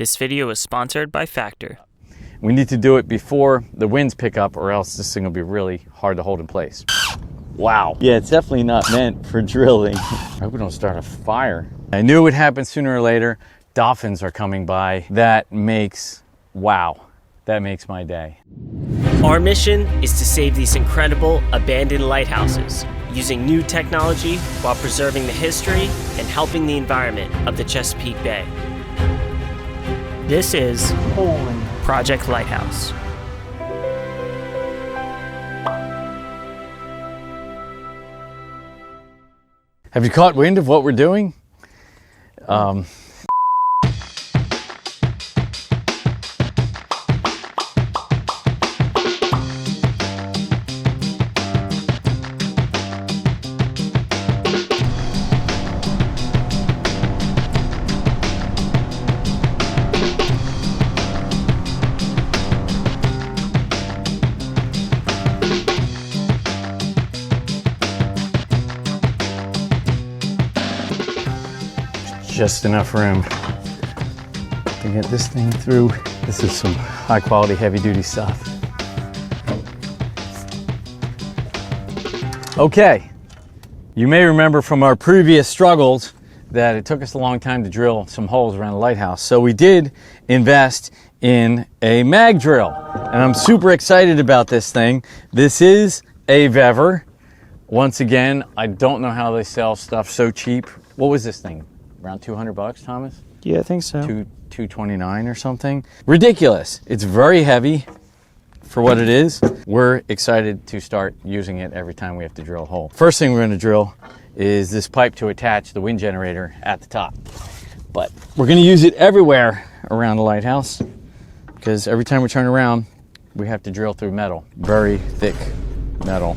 This video is sponsored by Factor. We need to do it before the winds pick up, or else this thing will be really hard to hold in place. Wow. Yeah, it's definitely not meant for drilling. I hope we don't start a fire. I knew it would happen sooner or later. Dolphins are coming by. That makes my day. Our mission is to save these incredible abandoned lighthouses using new technology while preserving the history and helping the environment of the Chesapeake Bay. This is Project Lighthouse. Have you caught wind of what we're doing? Just enough room to get this thing through. This is some high quality, heavy duty stuff. Okay, you may remember from our previous struggles that it took us a long time to drill some holes around the lighthouse. So we did invest in a mag drill, and I'm super excited about this thing. This is a Vever. Once again, I don't know how they sell stuff so cheap. What was this thing? Around 200 bucks, Thomas? Yeah, I think so. 229 or something. Ridiculous. It's very heavy for what it is. We're excited to start using it every time we have to drill a hole. First thing we're going to drill is this pipe to attach the wind generator at the top. But we're going to use it everywhere around the lighthouse because every time we turn around, we have to drill through metal. Very thick metal.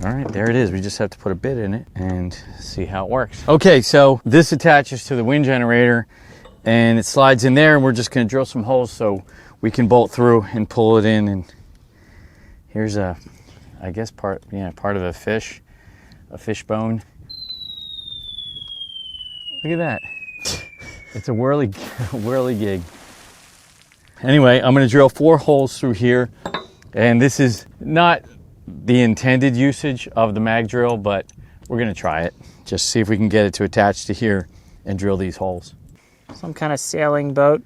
All right, there it is. We just have to put a bit in it and see how it works. Okay, so this attaches to the wind generator and it slides in there, and we're just gonna drill some holes so we can bolt through and pull it in. And here's I guess part of a fish bone. Look at that. It's a whirly gig. Anyway, I'm gonna drill 4 holes through here, and this is not the intended usage of the mag drill, but we're gonna try it. Just see if we can get it to attach to here and drill these holes. Some kind of sailing boat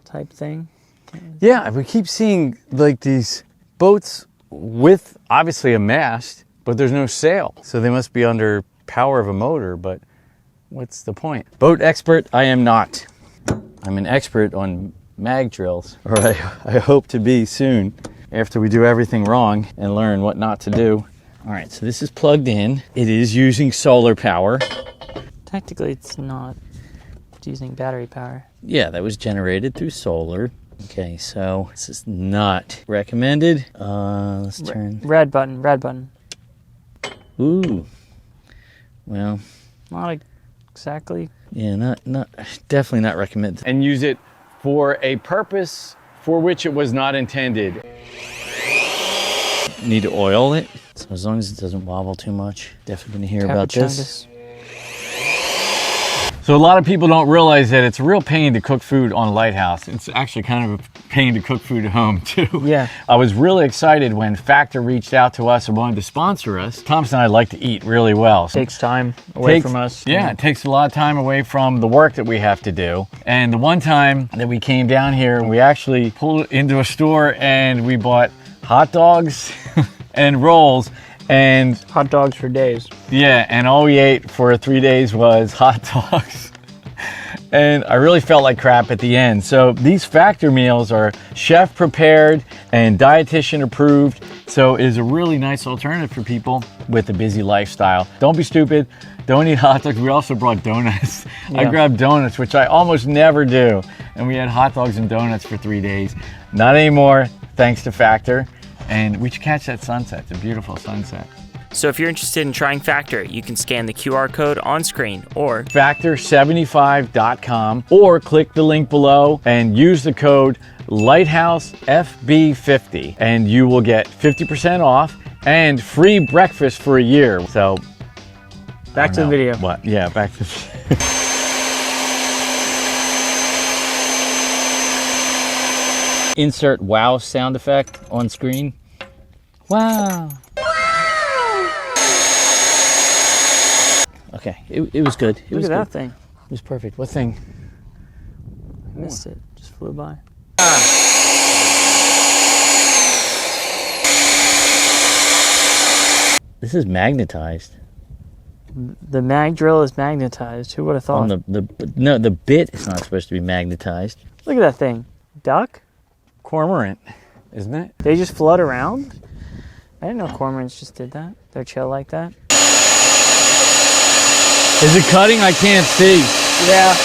type thing. Yeah, we keep seeing like these boats with obviously a mast, but there's no sail. So they must be under power of a motor, but what's the point? Boat expert, I am not. I'm an expert on mag drills, or I hope to be soon, after we do everything wrong and learn what not to do. All right, so this is plugged in. It is using solar power. Technically, it's not. It's using battery power. Yeah, that was generated through solar. Okay, so this is not recommended. Let's turn. Red button. Ooh. Well. Not exactly. Yeah, not definitely not recommended. And use it for a purpose for which it was not intended. Need to oil it, so as long as it doesn't wobble too much. Definitely gonna hear about this. So a lot of people don't realize that it's a real pain to cook food on a lighthouse. It's actually kind of a pain to cook food at home too. Yeah. I was really excited when Factor reached out to us and wanted to sponsor us. Thomas and I like to eat really well. So takes time away from us. Yeah, it takes a lot of time away from the work that we have to do. And the one time that we came down here, we actually pulled into a store and we bought hot dogs and rolls. And hot dogs for days. Yeah, and all we ate for 3 days was hot dogs. And I really felt like crap at the end. So these Factor meals are chef prepared and dietitian approved. So it is a really nice alternative for people with a busy lifestyle. Don't be stupid. Don't eat hot dogs. We also brought donuts. Yeah. I grabbed donuts, which I almost never do. And we had hot dogs and donuts for 3 days. Not anymore, thanks to Factor. And we should catch that sunset. It's a beautiful sunset. So if you're interested in trying Factor, you can scan the QR code on screen or factor75.com, or click the link below and use the code LighthouseFB50 and you will get 50% off and free breakfast for a year. So back to the video. What? Yeah, back to insert wow sound effect on screen. Wow. Okay, it was good. Look at that thing. It was perfect. What thing? Missed it. Just flew by. This is magnetized. The mag drill is magnetized. Who would have thought? No, the bit is not supposed to be magnetized. Look at that thing. Duck? Cormorant, isn't it? They just float around? I didn't know cormorants just did that. They're chill like that. Is it cutting? I can't see. Yeah.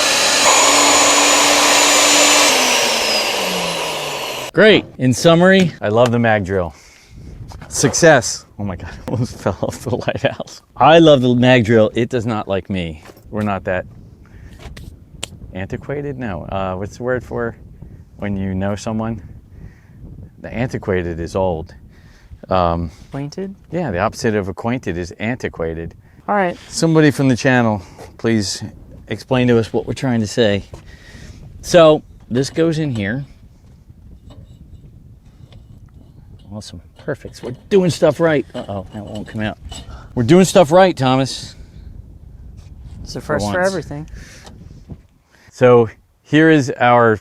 Great. In summary, I love the mag drill. Success. Oh my God, I almost fell off the lighthouse. I love the mag drill. It does not like me. We're not that antiquated? No. What's the word for when you know someone? The antiquated is old. Acquainted? Yeah, the opposite of acquainted is antiquated. All right. Somebody from the channel, please explain to us what we're trying to say. So this goes in here. Awesome. Perfect. So we're doing stuff right. Uh-oh, that won't come out. We're doing stuff right, Thomas. It's the first for everything. So here is our,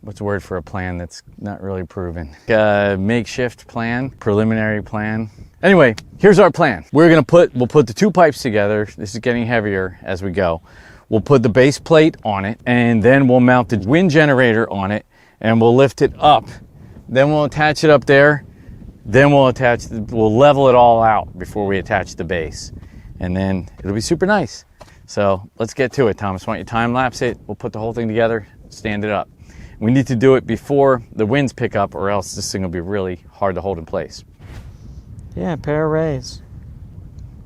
what's the word for a plan that's not really proven? Makeshift plan, preliminary plan. Anyway, here's our plan. We'll put the two pipes together. This is getting heavier as we go. We'll put the base plate on it, and then we'll mount the wind generator on it, and we'll lift it up. Then we'll attach it up there. Then we'll level it all out before we attach the base. And then it'll be super nice. So let's get to it, Thomas. Why don't you time lapse it? We'll put the whole thing together, stand it up. We need to do it before the winds pick up, or else this thing will be really hard to hold in place. Yeah, a pair of Rays.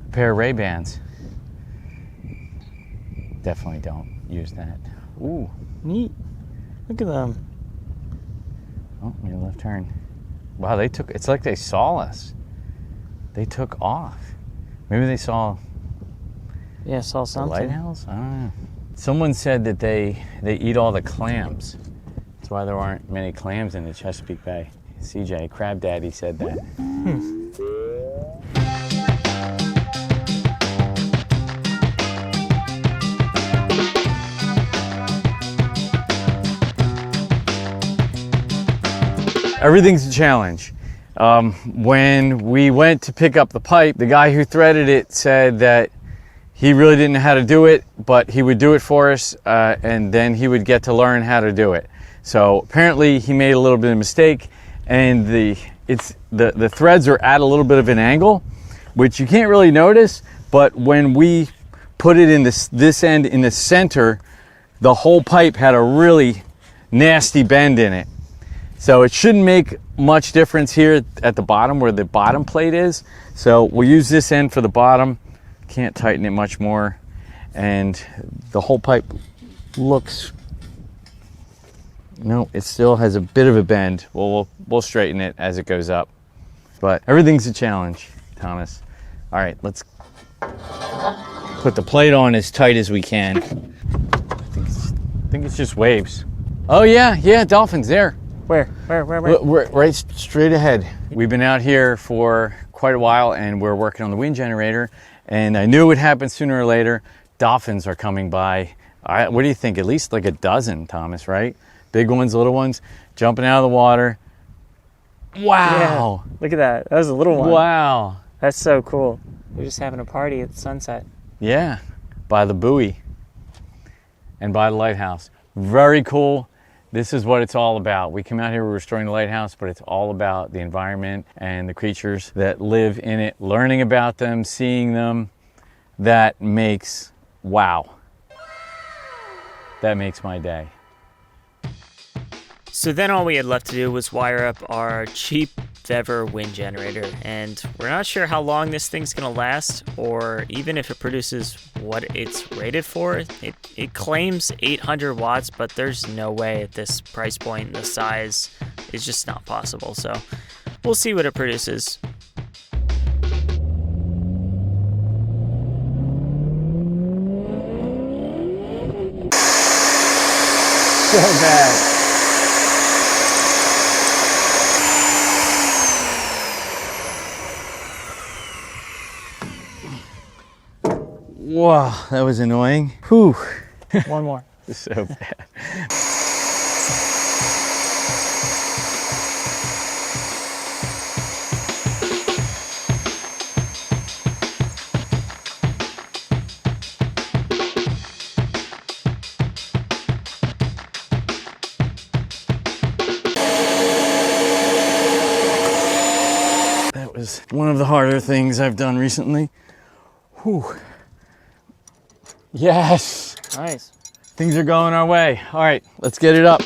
A pair of Ray-Bans. Definitely don't use that. Ooh. Neat. Look at them. Oh, made a left turn. Wow, it's like they saw us. They took off. Maybe they saw saw the something. lighthouse? I don't know. Someone said that they eat all the clams. That's why there aren't many clams in the Chesapeake Bay. CJ, Crab Daddy, said that. Everything's a challenge. When we went to pick up the pipe, the guy who threaded it said that he really didn't know how to do it, but he would do it for us, and then he would get to learn how to do it. So apparently he made a little bit of a mistake, and the threads are at a little bit of an angle, which you can't really notice, but when we put it in this end in the center, the whole pipe had a really nasty bend in it. So it shouldn't make much difference here at the bottom where the bottom plate is. So we'll use this end for the bottom. Can't tighten it much more. And the whole pipe looks, no, it still has a bit of a bend. We'll straighten it as it goes up. But everything's a challenge, Thomas. All right, let's put the plate on as tight as we can. I think it's just waves. Oh yeah, dolphins there. Where? We're right straight ahead. We've been out here for quite a while, and we're working on the wind generator, and I knew it would happen sooner or later. Dolphins are coming by. What do you think? At least like a dozen, Thomas, right? Big ones, little ones, jumping out of the water. Wow. Yeah, look at that. That was a little one. Wow. That's so cool. They're just having a party at sunset. Yeah, by the buoy and by the lighthouse. Very cool. This is what it's all about. We come out here, we're restoring the lighthouse, but it's all about the environment and the creatures that live in it, learning about them, seeing them. That makes, wow. That makes my day. So then all we had left to do was wire up our cheap Vever wind generator, and we're not sure how long this thing's gonna last, or even if it produces what it's rated for. It claims 800 watts, but there's no way at this price point and the size, it's just not possible. So we'll see what it produces. So bad. Wow, that was annoying. Whew. One more. So bad. That was one of the harder things I've done recently. Whew. Yes. Nice. Things are going our way. All right, let's get it up.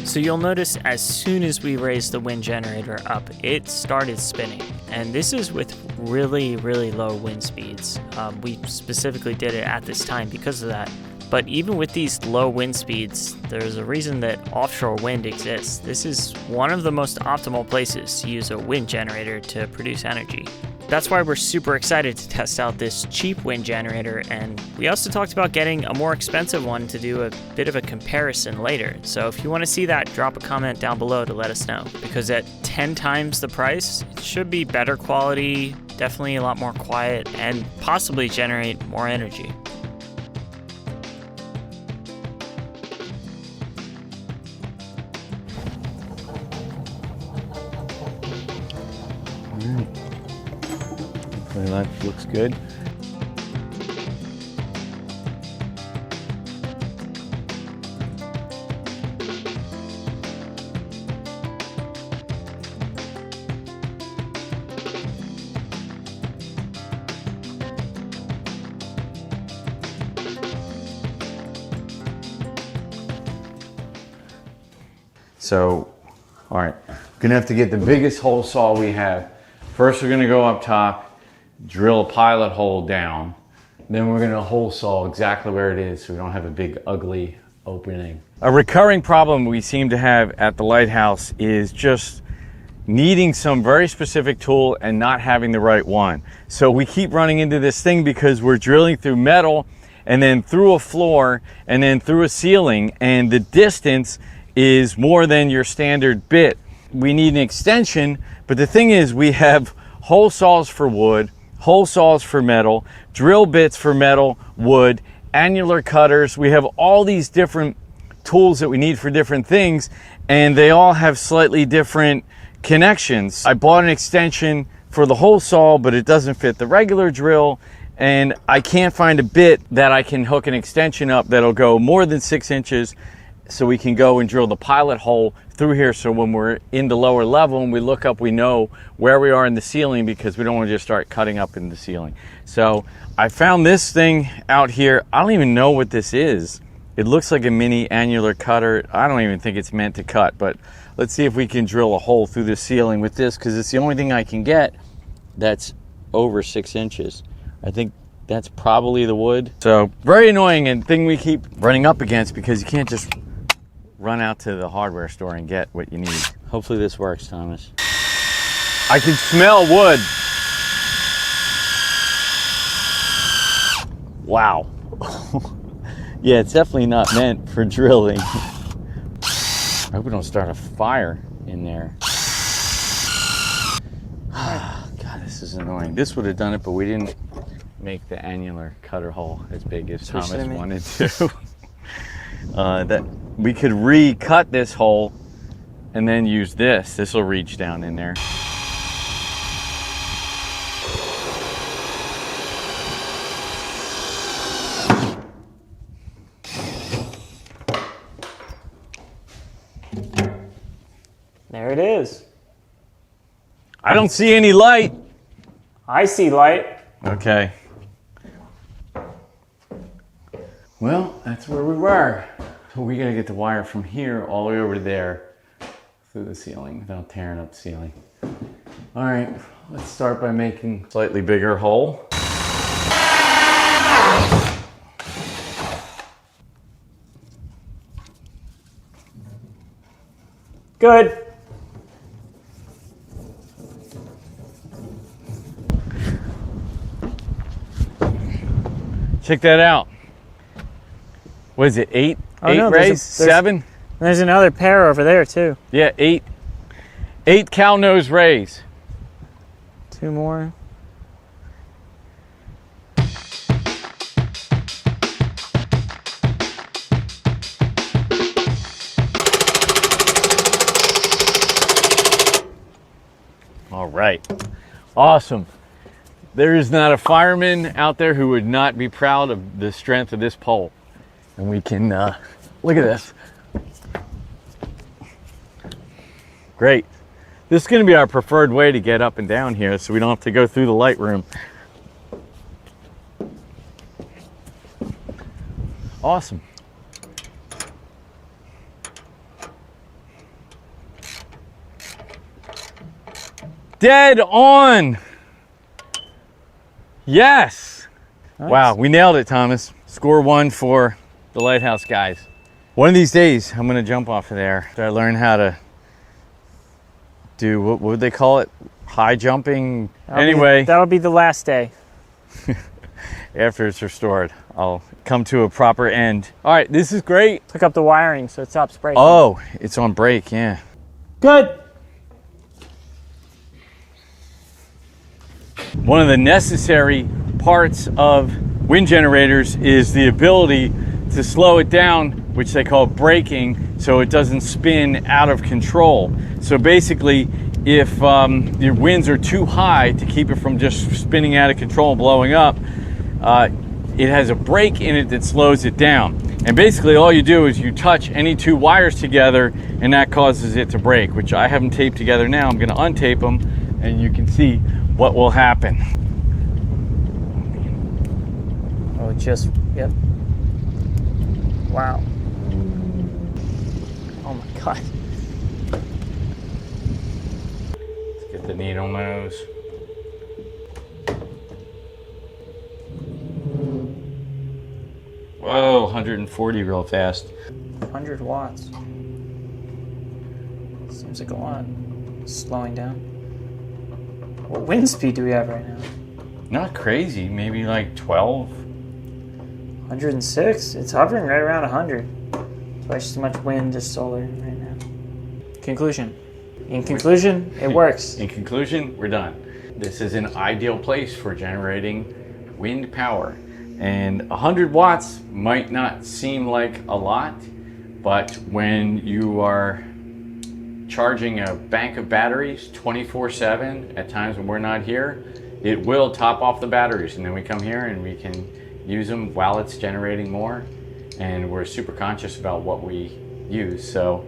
So you'll notice as soon as we raised the wind generator up, it started spinning. And this is with really, really low wind speeds. We specifically did it at this time because of that. But even with these low wind speeds, there's a reason that offshore wind exists. This is one of the most optimal places to use a wind generator to produce energy. That's why we're super excited to test out this cheap wind generator, and we also talked about getting a more expensive one to do a bit of a comparison later. So if you want to see that, drop a comment down below to let us know, because at 10 times the price, it should be better quality, definitely a lot more quiet, and possibly generate more energy. All right. Hopefully that looks good. So, all right, gonna have to get the biggest hole saw we have. First, we're gonna go up top, drill a pilot hole down. Then we're gonna hole saw exactly where it is so we don't have a big ugly opening. A recurring problem we seem to have at the Lighthouse is just needing some very specific tool and not having the right one. So we keep running into this thing because we're drilling through metal and then through a floor and then through a ceiling, and the distance is more than your standard bit. We need an extension, but the thing is we have hole saws for wood, hole saws for metal, drill bits for metal, wood, annular cutters. We have all these different tools that we need for different things, and they all have slightly different connections. I bought an extension for the hole saw, but it doesn't fit the regular drill, and I can't find a bit that I can hook an extension up that'll go more than 6 inches so we can go and drill the pilot hole through here, so when we're in the lower level and we look up, we know where we are in the ceiling, because we don't want to just start cutting up in the ceiling. So I found this thing out here. I don't even know what this is. It looks like a mini annular cutter. I don't even think it's meant to cut, but let's see if we can drill a hole through the ceiling with this, because it's the only thing I can get that's over 6 inches. I think that's probably the wood. So very annoying, and thing we keep running up against, because you can't just run out to the hardware store and get what you need. Hopefully this works, Thomas. I can smell wood. Wow. Yeah, it's definitely not meant for drilling. I hope we don't start a fire in there. God, this is annoying. This would have done it, but we didn't make the annular cutter hole as big as Thomas wanted to. That we could recut this hole and then use this. This will reach down in there. There it is. I don't see any light. I see light. Okay. Well, that's where we were. So we gotta get the wire from here all the way over to there through the ceiling without tearing up the ceiling. All right, let's start by making a slightly bigger hole. Good. Check that out. What is it, 8 Oh, 8 no, rays, 7. There's another pair over there too. Yeah, 8 cow nose rays. 2 more. All right, awesome. There is not a fireman out there who would not be proud of the strength of this pole. And we can, look at this. Great. This is gonna be our preferred way to get up and down here so we don't have to go through the light room. Awesome. Dead on. Yes. Nice. Wow, we nailed it, Thomas. Score 1 for the Lighthouse guys. One of these days, I'm gonna jump off of there. I learn how to do, what would they call it? High jumping. Anyway, That would be the last day. after it's restored, I'll come to a proper end. All right, this is great. Took up the wiring so it stops breaking. Oh, it's on break, yeah. Good. One of the necessary parts of wind generators is the ability to slow it down, which they call braking, so it doesn't spin out of control. So basically, if your winds are too high to keep it from just spinning out of control and blowing up, it has a brake in it that slows it down. And basically all you do is you touch any 2 wires together and that causes it to break, which I have them taped together now. I'm gonna untape them and you can see what will happen. Oh, just, yep. Wow. Oh my God. Let's get the needle nose. Whoa, 140 real fast. 100 watts. Seems like a lot. Slowing down. What wind speed do we have right now? Not crazy, maybe like 12. 106. It's hovering right around 100. Twice as much wind as solar right now. Conclusion. In conclusion, it works. In conclusion, we're done. This is an ideal place for generating wind power. And 100 watts might not seem like a lot, but when you are charging a bank of batteries 24/7 at times when we're not here, it will top off the batteries, and then we come here and we can use them while it's generating more, and we're super conscious about what we use. So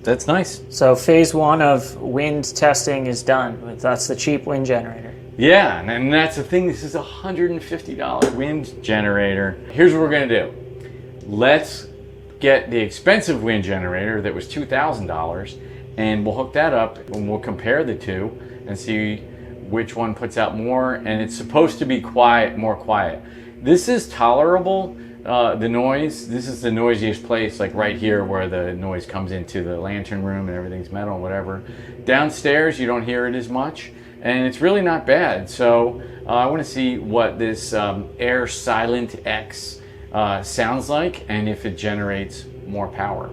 that's nice. So phase 1 of wind testing is done. That's the cheap wind generator. Yeah, and that's the thing. This is a $150 wind generator. Here's what we're gonna do. Let's get the expensive wind generator that was $2,000, and we'll hook that up and we'll compare the two and see which one puts out more. And it's supposed to be quiet, more quiet. This is tolerable, the noise. This is the noisiest place, like right here where the noise comes into the lantern room and everything's metal and whatever. Downstairs, you don't hear it as much, and it's really not bad. So I want to see what this Air Silent X sounds like and if it generates more power.